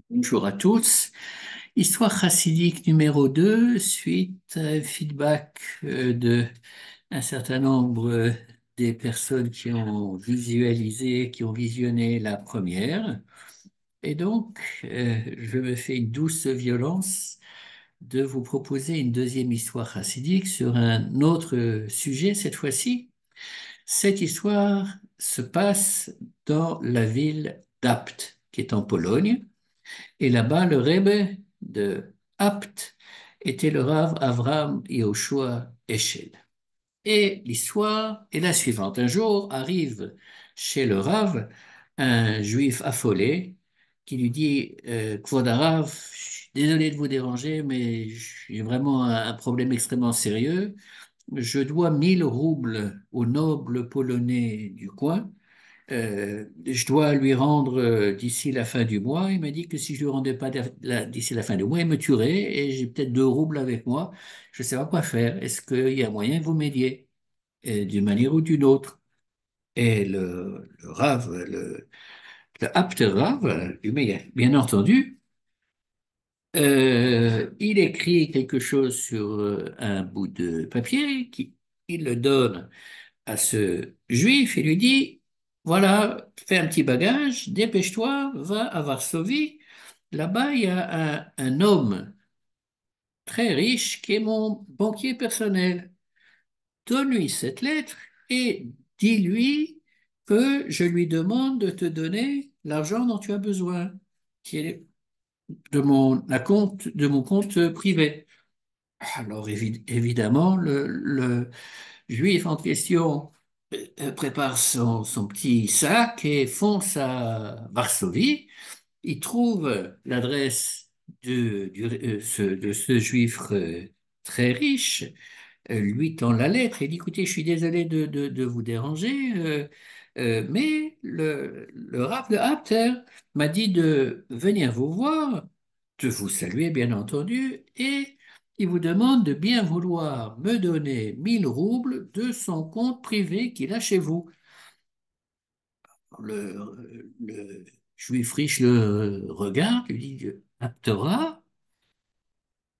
Bonjour à tous. Histoire chassidique numéro 2 suite à un feedback de un certain nombre des personnes qui ont visualisé, qui ont visionné la première. Et donc, je me fais une douce violence de vous proposer une deuxième histoire chassidique sur un autre sujet cette fois-ci. Cette histoire se passe dans la ville d'Apt, qui est en Pologne. Et là-bas, le Rebbe de Apt était le Rav Avram Yehoshua Eshel. Et l'histoire est la suivante. Un jour arrive chez le Rav un juif affolé qui lui dit Kvod Harav, je suis désolé de vous déranger, mais j'ai vraiment un problème extrêmement sérieux. Je dois 1000 roubles aux nobles polonais du coin. Je dois lui rendre d'ici la fin du mois. Il m'a dit que si je ne lui rendais pas d'ici la fin du mois, il me tuerait et j'ai peut-être 2 roubles avec moi. Je ne sais pas quoi faire. Est-ce qu'il y a moyen que vous m'aidiez d'une manière ou d'une autre? Et le Rav, le Apte Rav, bien entendu, il écrit quelque chose sur un bout de papier, il le donne à ce juif et lui dit, voilà, fais un petit bagage, dépêche-toi, va à Varsovie. Là-bas, il y a un homme très riche qui est mon banquier personnel. Donne-lui cette lettre et dis-lui que je lui demande de te donner l'argent dont tu as besoin, qui est de mon compte privé. Alors évidemment, le juif en question prépare son petit sac et fonce à Varsovie. Il trouve l'adresse de ce juif très riche, lui tend la lettre et dit, écoutez, je suis désolé de vous déranger, mais le Rav de Apter m'a dit de venir vous voir, de vous saluer bien entendu, et il vous demande de bien vouloir me donner 1000 roubles de son compte privé qu'il a chez vous. Le juif riche le regarde, lui dit, Aptera,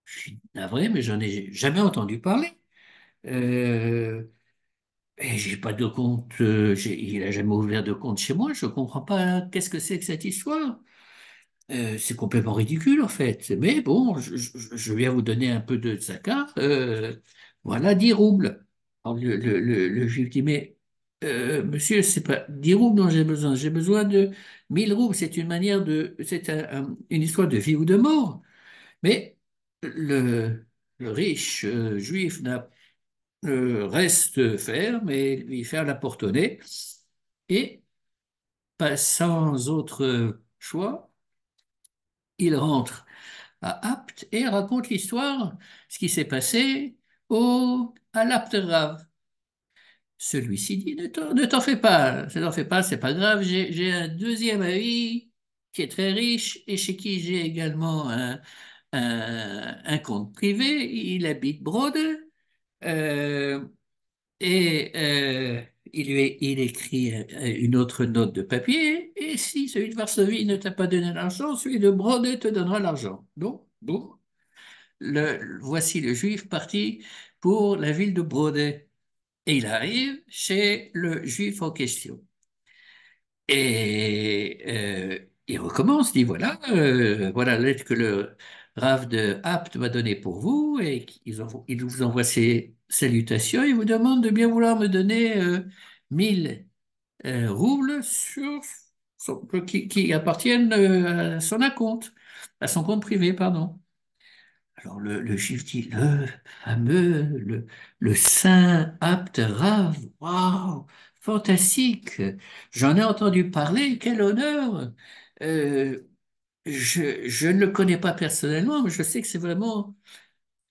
je suis navré, mais j'en ai jamais entendu parler. Euh, Et j'ai pas de compte, il a jamais ouvert de compte chez moi, je comprends pas qu'est-ce que c'est que cette histoire. C'est complètement ridicule en fait. Mais bon, je viens vous donner un peu de zakat. Voilà, 10 roubles. Alors le juif dit, mais monsieur, c'est pas 10 roubles dont j'ai besoin de 1000 roubles. C'est une manière c'est une histoire de vie ou de mort. Mais le riche juif n'a reste ferme et lui faire la porte au nez. Et pas sans autre choix, il rentre à Apt et raconte l'histoire, ce qui s'est passé à l'Apterrave. Celui-ci dit, ne t'en fais pas, c'est pas grave, j'ai un deuxième ami qui est très riche et chez qui j'ai également un compte privé, il habite Brode, euh, et il écrit une autre note de papier, et si celui de Varsovie ne t'a pas donné l'argent, celui de Brode te donnera l'argent. Donc, bon, voici le juif parti pour la ville de Brode. Et il arrive chez le juif en question. Et il recommence, dit voilà, voilà la lettre que le Rav de Apt m'a donnée pour vous, et il vous envoie ses salutations. Il vous demande de bien vouloir me donner 1000 roubles qui appartiennent à son compte, à son compte privé, pardon. Alors le juif dit, le fameux, le saint Abd Rav, waouh, fantastique, j'en ai entendu parler, quel honneur. Euh, je ne le connais pas personnellement, mais je sais que c'est vraiment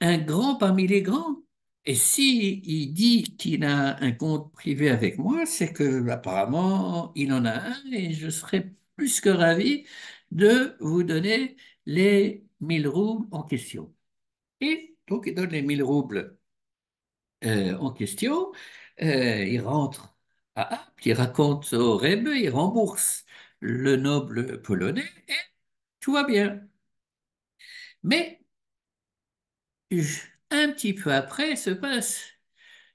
un grand parmi les grands. Et si il dit qu'il a un compte privé avec moi, c'est que apparemment il en a un et je serais plus que ravi de vous donner les 1000 roubles en question. Et donc, il donne les 1000 roubles en question. Il rentre à Apt, il raconte au Rebbe, il rembourse le noble polonais tout va bien. Mais un petit peu après se passent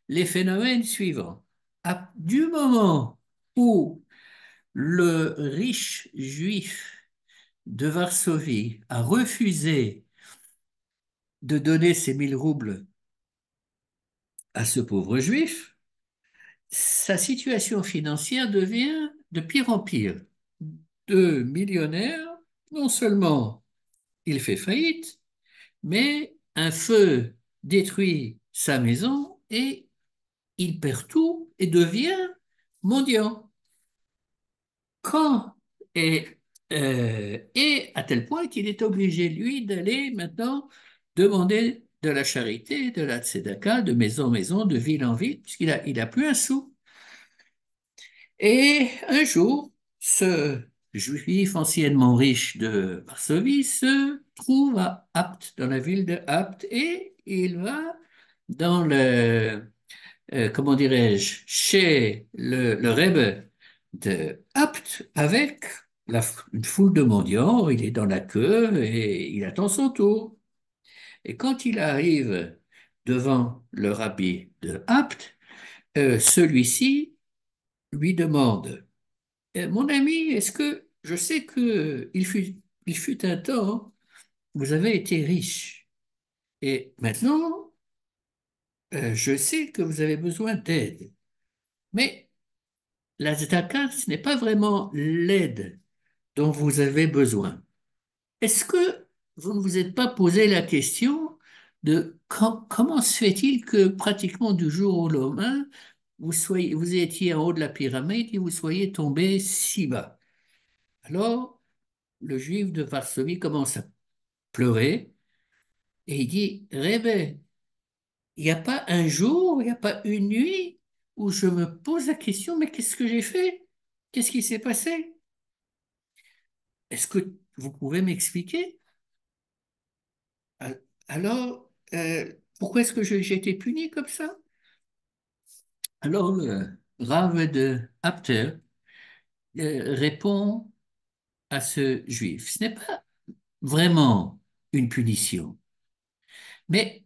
les phénomènes suivants. Du moment où le riche juif de Varsovie a refusé de donner ses 1000 roubles à ce pauvre juif, sa situation financière devient de pire en pire. De millionnaire, non seulement il fait faillite, mais un feu détruit sa maison et il perd tout et devient mendiant. Quand et, et à tel point qu'il est obligé, lui, d'aller maintenant demander de la charité, de la tzedaka, de maison en maison, de ville en ville, puisqu'il a plus un sou. Et un jour, ce juif anciennement riche de Varsovie se trouve à Apt, dans la ville de Apt, et il va dans comment dirais-je, chez le Rebbe de Apt avec une foule de mendiants. Il est dans la queue et il attend son tour. Et quand il arrive devant le rabbi de Apt, celui-ci lui demande, Mon ami, est-ce que je sais que il fut un temps, vous avez été riche, et maintenant, je sais que vous avez besoin d'aide, mais la tzedaka, ce n'est pas vraiment l'aide dont vous avez besoin. Est-ce que vous ne vous êtes pas posé la question de comment se fait-il que pratiquement du jour au lendemain, vous étiez en haut de la pyramide et vous soyez tombé si bas? Alors, le juif de Varsovie commence à pleurer et il dit, Rebbe, il n'y a pas un jour, il n'y a pas une nuit où je me pose la question, mais qu'est-ce que j'ai fait? Qu'est-ce qui s'est passé? Est-ce que vous pouvez m'expliquer? Al- Alors, pourquoi est-ce que j'ai été puni comme ça? Alors, le Rav de Apter répond à ce juif, ce n'est pas vraiment une punition, mais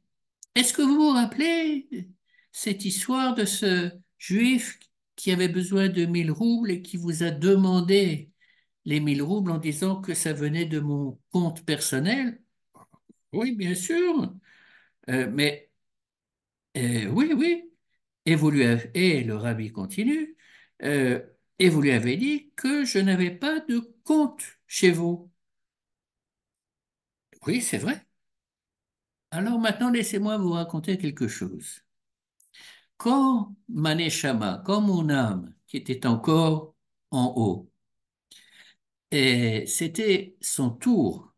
est-ce que vous vous rappelez cette histoire de ce juif qui avait besoin de 1000 roubles et qui vous a demandé les 1000 roubles en disant que ça venait de mon compte personnel? Oui, bien sûr. Mais oui, oui. Et le rabbi continue, euh, et vous lui avez dit que je n'avais pas de compte chez vous. Oui, c'est vrai. Alors maintenant, laissez-moi vous raconter quelque chose. Quand Maneshama, quand mon âme, qui était encore en haut, et c'était son tour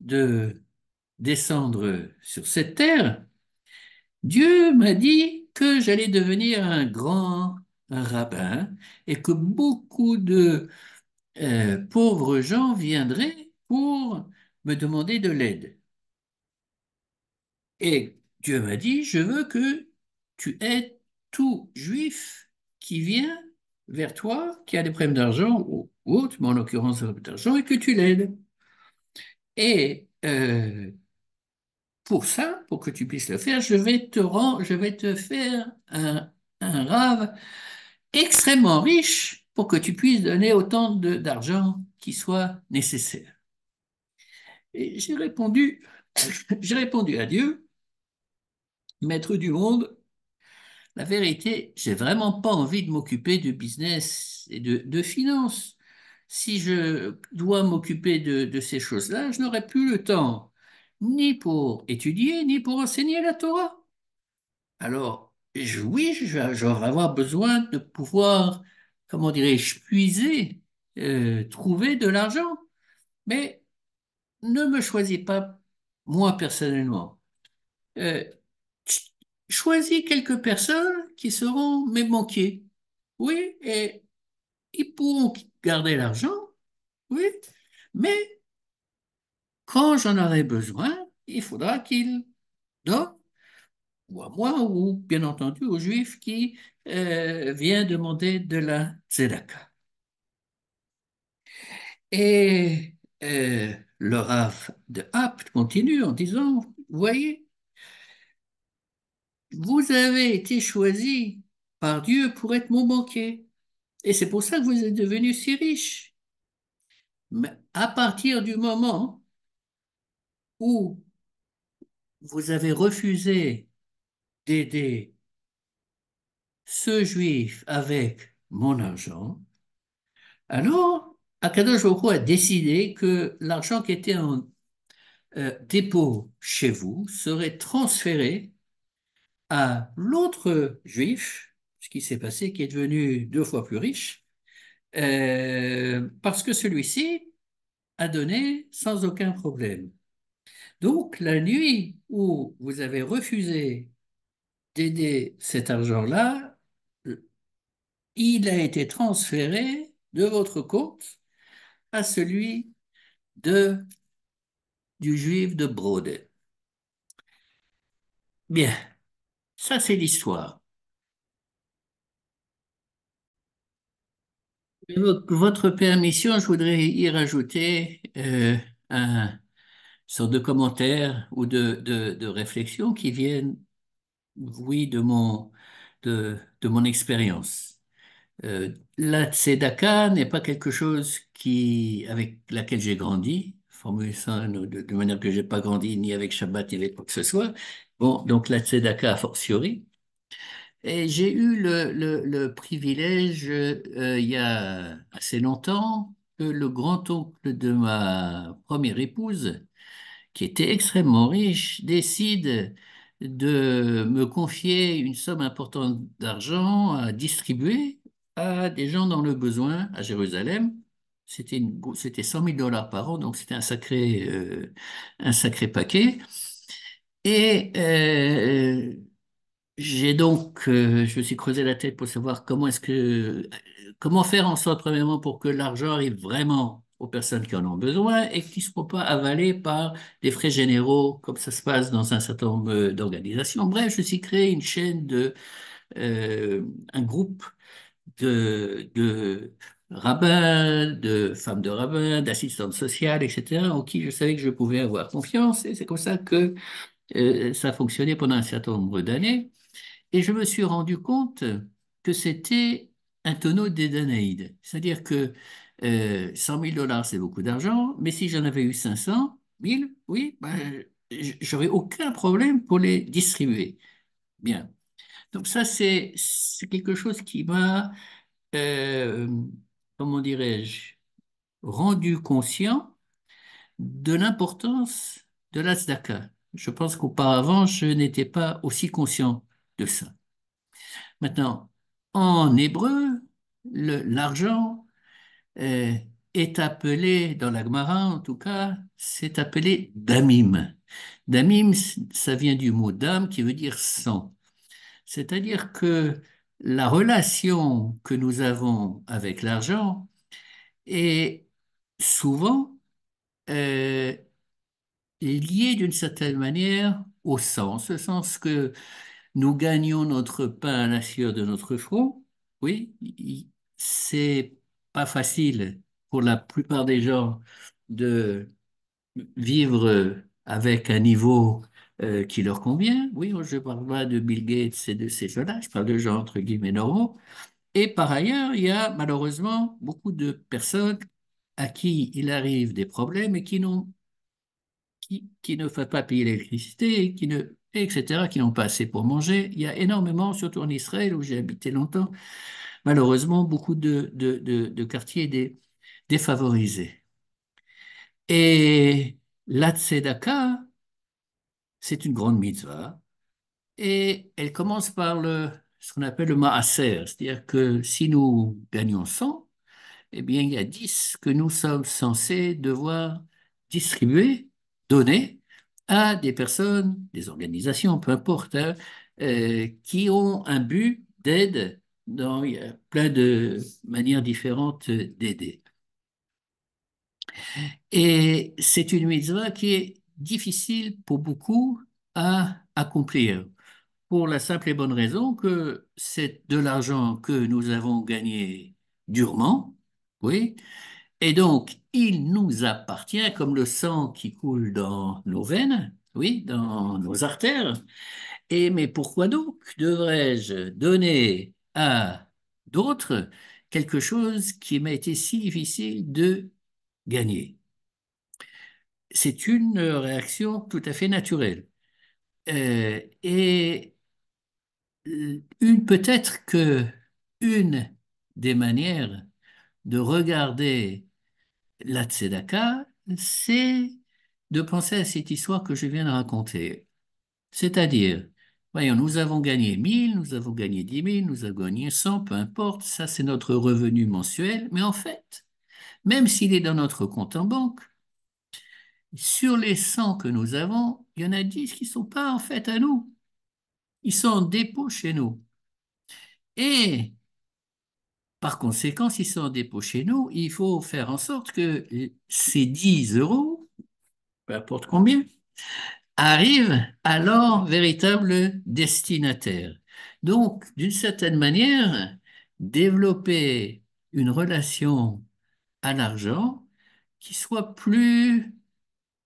de descendre sur cette terre, Dieu m'a dit que j'allais devenir un grand rabbin et que beaucoup de pauvres gens viendraient pour me demander de l'aide. Et Dieu m'a dit, je veux que tu aides tout juif qui vient vers toi, qui a des problèmes d'argent ou autre, mais en l'occurrence des problèmes d'argent, et que tu l'aides. Et pour ça, pour que tu puisses le faire, je vais te faire un rave extrêmement riche pour que tu puisses donner autant d'argent qui soit nécessaire. Et j'ai répondu à Dieu, Maître du monde, la vérité, j'ai vraiment pas envie de m'occuper de business et de finance. Si je dois m'occuper de ces choses-là, je n'aurai plus le temps, ni pour étudier, ni pour enseigner la Torah. Alors, oui, j'aurais avoir besoin de pouvoir, comment dirais-je, puiser, trouver de l'argent. Mais ne me choisis pas moi personnellement. Euh, Choisis quelques personnes qui seront mes banquiers. Oui, et ils pourront garder l'argent, oui, mais quand j'en aurai besoin, il faudra qu'ils donnent, ou à moi, ou bien entendu aux Juifs qui vient demander de la tzedaka. Et Le Rav de Apt continue en disant, voyez, vous avez été choisi par Dieu pour être mon banquier. Et c'est pour ça que vous êtes devenu si riche. Mais à partir du moment où vous avez refusé d'aider ce juif avec mon argent, alors Akadosh Baruch Hu a décidé que l'argent qui était en dépôt chez vous serait transféré à l'autre juif, ce qui s'est passé, qui est devenu deux fois plus riche, parce que celui-ci a donné sans aucun problème. Donc, la nuit où vous avez refusé d'aider cet argent-là, il a été transféré de votre compte à celui de, du juif de Brode. Bien, ça c'est l'histoire. Avec votre permission, je voudrais y rajouter un sorte de commentaires ou de réflexions qui viennent, oui, de mon expérience. La tzedaka n'est pas quelque chose avec laquelle j'ai grandi, formule ça de manière que j'ai pas grandi ni avec Shabbat ni avec quoi que ce soit. Bon, donc la tzedaka a fortiori. Et j'ai eu le privilège, il y a assez longtemps, que le grand-oncle de ma première épouse, qui était extrêmement riche, décide de me confier une somme importante d'argent à distribuer à des gens dans le besoin à Jérusalem. C'était 100 000 dollars par an, donc c'était un sacré paquet. Et je me suis creusé la tête pour savoir comment faire en sorte, premièrement, pour que l'argent arrive vraiment aux personnes qui en ont besoin et qu'ils ne soient pas avalés par des frais généraux, comme ça se passe dans un certain nombre d'organisations. Bref, je me suis créé une chaîne un groupe de rabbins, de femmes de rabbins, d'assistantes sociales, etc., en qui je savais que je pouvais avoir confiance. Et c'est comme ça que ça a fonctionné pendant un certain nombre d'années. Et je me suis rendu compte que c'était un tonneau des Danaïdes. C'est-à-dire que 100 000 dollars, c'est beaucoup d'argent, mais si j'en avais eu 500 000, oui, ben, j'aurais aucun problème pour les distribuer. Bien. Donc ça, c'est quelque chose qui m'a, euh, comment dirais-je, rendu conscient de l'importance de la tzedaka. Je pense qu'auparavant, je n'étais pas aussi conscient de ça. Maintenant, en hébreu, l'argent euh, est appelé, dans la Gemara en tout cas, c'est appelé damim. Damim, ça vient du mot dam qui veut dire sang. C'est-à-dire que la relation que nous avons avec l'argent est souvent euh, liée d'une certaine manière au sang, en ce sens que nous gagnons notre pain à la sueur de notre front. Oui, c'est pas facile pour la plupart des gens de vivre avec un niveau qui leur convient. Oui, je parle pas de Bill Gates et de ces gens-là, je parle de gens entre guillemets normaux. Et par ailleurs, il y a malheureusement beaucoup de personnes à qui il arrive des problèmes et qui ne peuvent pas payer l'électricité, etc., qui n'ont pas assez pour manger. Il y a énormément, surtout en Israël où j'ai habité longtemps, malheureusement, beaucoup de quartiers défavorisés. Et la tzedaka, c'est une grande mitzvah, et elle commence par ce qu'on appelle le maaser, c'est-à-dire que si nous gagnons 100, eh bien, il y a 10 que nous sommes censés devoir distribuer, donner à des personnes, des organisations, peu importe, hein, qui ont un but d'aide. Il y a plein de manières différentes d'aider. Et c'est une mitzvah qui est difficile pour beaucoup à accomplir, pour la simple et bonne raison que c'est de l'argent que nous avons gagné durement, oui, Et donc, il nous appartient, comme le sang qui coule dans nos veines, oui, dans nos artères. Et mais pourquoi donc devrais-je donner à d'autres quelque chose qui m'a été si difficile de gagner? C'est une réaction tout à fait naturelle. Et peut-être que une des manières de regarder la tzedaka, c'est de penser à cette histoire que je viens de raconter. C'est-à-dire, voyons, nous avons gagné 1000, nous avons gagné 10 000, nous avons gagné 100, peu importe, ça c'est notre revenu mensuel, mais en fait, même s'il est dans notre compte en banque, sur les 100 que nous avons, il y en a 10 qui ne sont pas en fait à nous. Ils sont en dépôt chez nous. Et par conséquent, s'ils sont en dépôt chez nous, il faut faire en sorte que ces 10 euros, peu importe combien, arrivent à leur véritable destinataire. Donc, d'une certaine manière, développer une relation à l'argent qui soit plus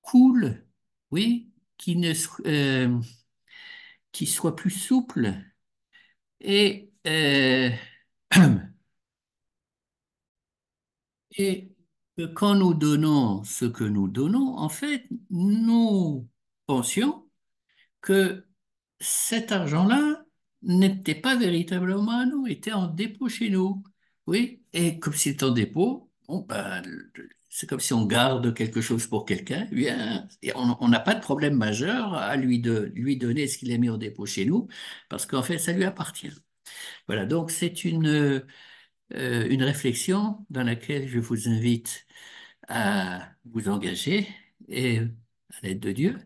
cool, oui, qui soit plus souple et, et que quand nous donnons ce que nous donnons, en fait, nous pensions que cet argent-là n'était pas véritablement à nous, était en dépôt chez nous. Oui, et comme c'est en dépôt, bon, ben, c'est comme si on garde quelque chose pour quelqu'un, eh bien, et on n'a pas de problème majeur à lui donner ce qu'il a mis en dépôt chez nous, parce qu'en fait, ça lui appartient. Voilà, donc c'est une réflexion dans laquelle je vous invite à vous engager et à l'aide de Dieu.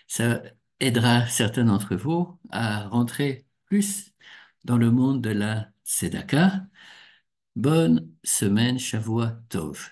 Ça aidera certains d'entre vous à rentrer plus dans le monde de la Tzedaka. Bonne semaine, Shavua Tov.